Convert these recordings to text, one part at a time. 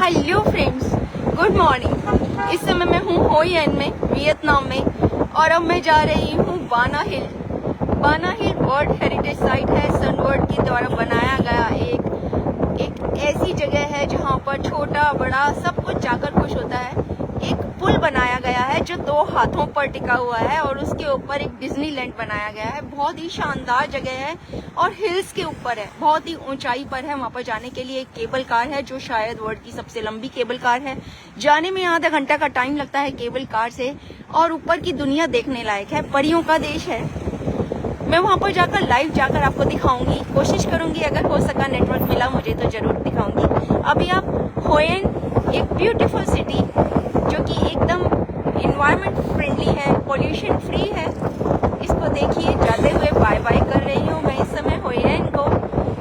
Hello friends, good morning. इस समय मैं हूँ होई एन में, वियतनाम में, और अब मैं जा रही हूँ बाना हिल। बाना हिल वर्ल्ड हेरिटेज साइट है। सनवर्ल्ड के द्वारा बनाया गया एक ऐसी जगह है जहाँ पर छोटा बड़ा सब कुछ जाकर खुश होता है। एक पुल बनाया गया है जो 2 हाथों पर टिका हुआ है और उसके ऊपर एक डिज्नीलैंड बनाया गया है। बहुत ही शानदार जगह है और हिल्स के ऊपर है, बहुत ही ऊंचाई पर है। वहां पर जाने के लिए एक केबल कार है जो शायद वर्ल्ड की सबसे लंबी केबल कार है। जाने में आधा घंटा का टाइम लगता है केबल कार से, और ऊपर की दुनिया देखने लायक है। परियों का देश है। मैं वहां पर जाकर लाइव जाकर आपको दिखाऊंगी, कोशिश करूंगी, अगर हो सका नेटवर्क मिला मुझे तो जरूर दिखाऊंगी। अभी आप होई एन, एक ब्यूटीफुल सिटी जो कि एकदम इन्वायरमेंट फ्रेंडली है, पोल्यूशन फ्री है, इसको देखिए। जाते हुए बाय बाय कर रही हूँ मैं इस समय होई एन को।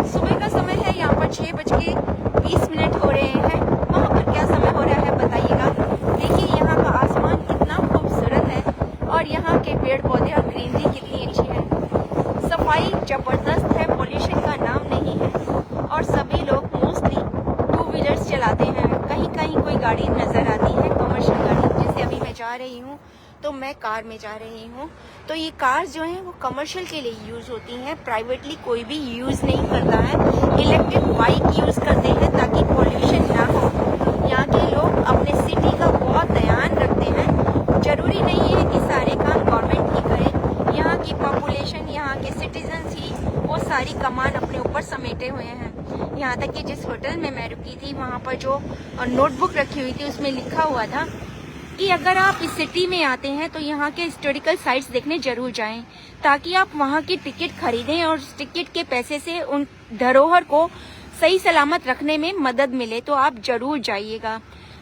सुबह का समय है, यहाँ पर 6:20 हो रहे हैं। वहाँ पर क्या समय हो रहा है बताइएगा। देखिए यहाँ का आसमान कितना खूबसूरत है और यहाँ के पेड़ पौधे और ग्रीनरी कितनी अच्छी है। सफाई जबरदस्त है, पोल्यूशन का नाम नहीं है, और सभी लोग मोस्टली 2 व्हीलर्स चलाते हैं। कहीं कहीं कोई गाड़ी नजर आती है, कमर्शियल गाड़ी। जैसे अभी मैं जा रही हूँ तो मैं कार में जा रही हूँ, तो ये कार जो है वो कमर्शियल के लिए यूज होती हैं, प्राइवेटली कोई भी यूज नहीं करता है। इलेक्ट्रिक बाइक यूज करते हैं ताकि पोल्यूशन ना हो। यहाँ के लोग अपने सिटी का बहुत ध्यान रखते हैं। जरूरी नहीं है कि सारे काम गवर्नमेंट ही करे। यहाँ की पॉपुलेशन, यहाँ के सिटीजन्स ही वो सारी कमान अपने ऊपर समेटे हुए हैं। यहाँ तक कि जिस होटल में मैं रुकी थी वहाँ पर जो नोटबुक रखी हुई थी उसमें लिखा हुआ था कि अगर आप इस सिटी में आते हैं तो यहाँ के हिस्टोरिकल साइट्स देखने जरूर जाएं, ताकि आप वहाँ की टिकट खरीदें और उस टिकट के पैसे से उन धरोहर को सही सलामत रखने में मदद मिले, तो आप जरूर जाइएगा।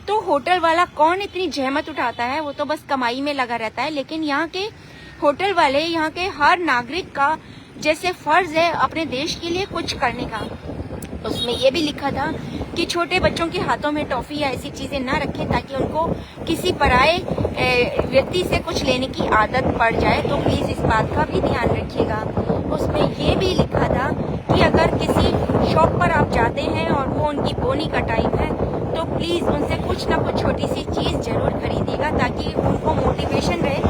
तो होटल वाला कौन इतनी जहमत उठाता है, वो तो बस कमाई में लगा रहता है। लेकिन यहाँ के होटल वाले, यहाँ के हर नागरिक का जैसे फर्ज है अपने देश के लिए कुछ करने का। उसमें ये भी लिखा था कि छोटे बच्चों के हाथों में टॉफी या ऐसी चीजें ना रखें ताकि उनको किसी पराये व्यक्ति से कुछ लेने की आदत पड़ जाए, तो प्लीज इस बात का भी ध्यान रखिएगा। उसमें ये भी लिखा था कि अगर किसी शॉप पर आप जाते हैं और वो उनकी बोनी का टाइम है तो प्लीज उनसे कुछ ना कुछ छोटी सी चीज जरूर खरीदिएगा, ताकि उनको मोटिवेशन रहे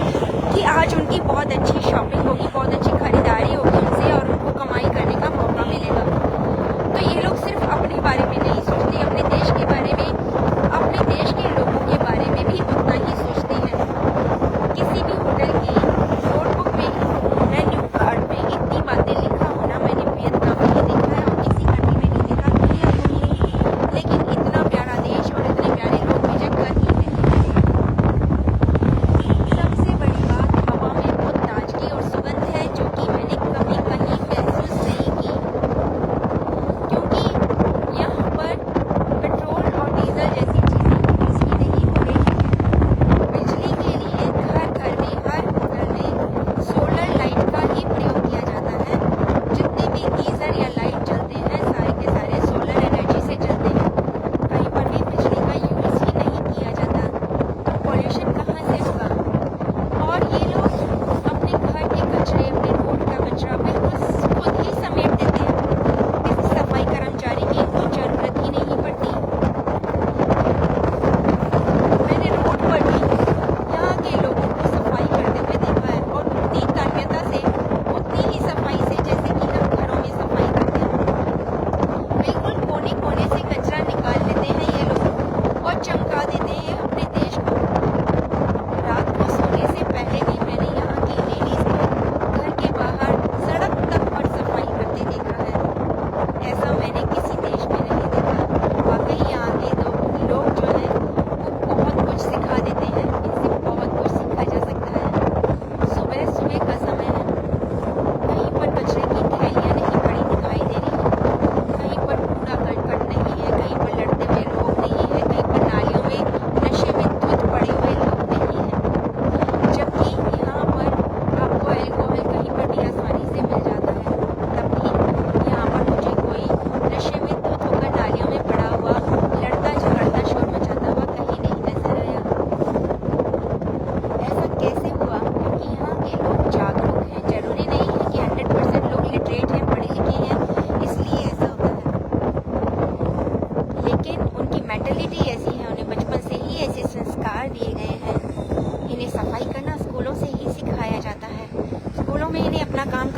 कि आज उनकी बहुत अच्छी शॉपिंग होगी, बहुत अच्छी खरीदारी होगी उनसे, और उनको कमाई करने का मौका मिलेगा। तो ये लोग सिर्फ अपने बारे में नहीं सोचते, अपने देश के बारे में, अपने देश के लोगों के बारे में भी उतना ही सोचते हैं। किसी भी होटल की नोटबुक में, मेन्यू कार्ड में इतनी बातें लिखा होना मैंने वियतनाम में ही देखा है और किसी कंट्री में नहीं देखा। दुनिया घूमी, लेकिन इतना प्यारा देश और इतने प्यारे लोग मुझे कहीं नहीं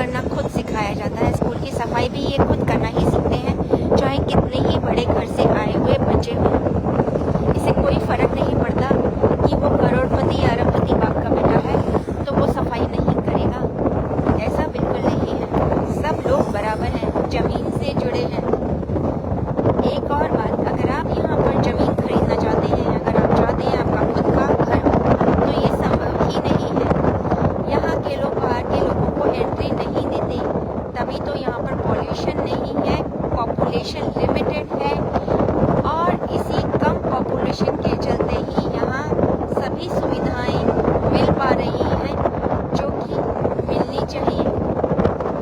करना खुद सिखाया जाता है। स्कूल की सफाई भी ये खुद करना ही सीखते हैं, चाहे कितने ही बड़े घर से आए हुए बच्चे हों। इसे कोई फर्क नहीं पड़ता कि वो करोड़पति या अरबपति बाप का बेटा है तो वो सफाई नहीं करेगा। ऐसा बिल्कुल नहीं है। सब लोग बराबर हैं, जमीन से जुड़े हैं। एक और बात, अगर आप यहाँ पर जमीन खरीदना चाहते हैं, अगर आप चाहते हैं आपका खुद का घर हो, तो ये संभव ही नहीं है। यहाँ के लोग बाहर के लोगों को एंट्री नहीं देते, तभी तो यहाँ पर पॉल्यूशन नहीं है, पॉपुलेशन लिमिटेड है, और इसी कम पॉपुलेशन के चलते ही यहाँ सभी सुविधाएं मिल पा रही हैं जो कि मिलनी चाहिए।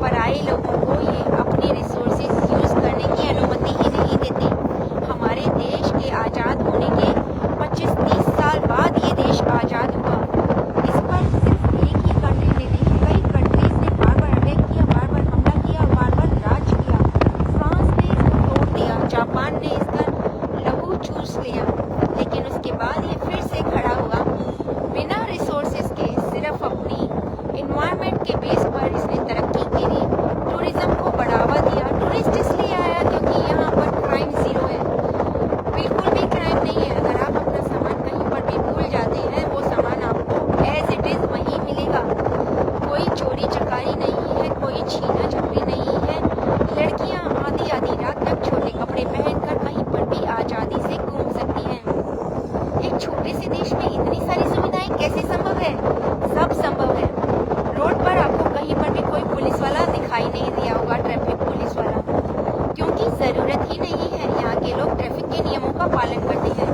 पराए लोगों को ये अपने रिसोर्सेज यूज़ करने की अनुमति ही नहीं देते। हमारे देश के आज़ाद होने के 25-30 साल बाद ये देश आज़ाद हुआ। इस पर सिर्फ एक ही कंट्री ने नहीं, कई कंट्रीज ने बार बार अटैक किया, बार बार हमला किया, बार बार राज किया। फ्रांस ने इसको तोड़ दिया, जापान ने इसका लहू चूस लिया, लेकिन उसके बाद ये फिर से खड़ा हुआ बिना रिसोर्सेज के। सिर्फ अपनी इन्वायरमेंट के बेस पर इसने तरक्की करी, टूरिज्म को बढ़ावा दिया। टूरिस्ट इसलिए आया क्योंकि यहाँ पर क्राइम जीरो है, बिल्कुल भी क्राइम नहीं है। अगर आप अपना सामान कहीं पर भी भूल जाते हैं, वो सामान आपको एज इट इज़ वहीं मिलेगा। कोई चोरी चकारी नहीं है, कोई छीना झपटी नहीं है। लड़कियाँ आधी आधी रात तक छोटे कपड़े पहनकर कहीं पर भी आज़ादी से घूम सकती हैं। एक छोटे से देश में इतनी सारी सुविधाएं कैसे संभव है? सब संभव है। रोड पर आपको कहीं पर भी कोई पुलिस वाला दिखाई नहीं दिया होगा, ट्रैफिक पुलिस वाला, क्योंकि ज़रूरत ही नहीं है। यहाँ के लोग ट्रैफिक के नियमों का पालन करते हैं।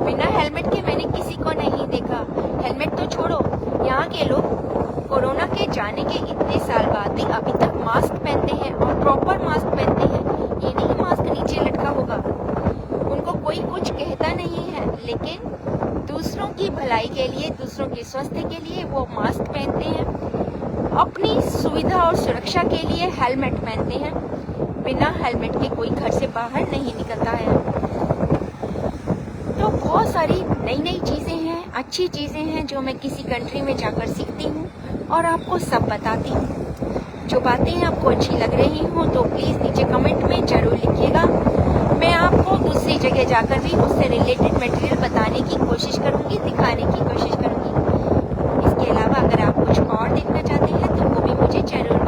बिना हेलमेट के मैंने किसी को नहीं देखा। हेलमेट तो छोड़ो, यहाँ के लोग कोरोना के जाने के इतने साल बाद भी अभी तक मास्क पहनते हैं, और प्रॉपर मास्क पहनते हैं। ये नहीं मास्क नीचे लटका होगा, उनको कोई कुछ कहता नहीं है, लेकिन दूसरों की भलाई के लिए, दूसरों के स्वास्थ्य के लिए वो मास्क पहनते हैं। अपनी सुविधा और सुरक्षा के लिए हेलमेट पहनते हैं। बिना हेलमेट के कोई घर से बाहर नहीं निकलता है। तो बहुत सारी नई नई चीज़ें हैं, अच्छी चीज़ें हैं जो मैं किसी कंट्री में जाकर सीखती हूँ और आपको सब बताती हूँ। जो बातें आपको अच्छी लग रही हों तो प्लीज़ नीचे कमेंट में ज़रूर लिखिएगा। मैं आपको दूसरी जगह जाकर भी उससे रिलेटेड मटेरियल बताने की कोशिश करूँगी, दिखाने की कोशिश करूँगी। इसके अलावा अगर आप कुछ और देखना चाहते हैं तो वो भी मुझे ज़रूर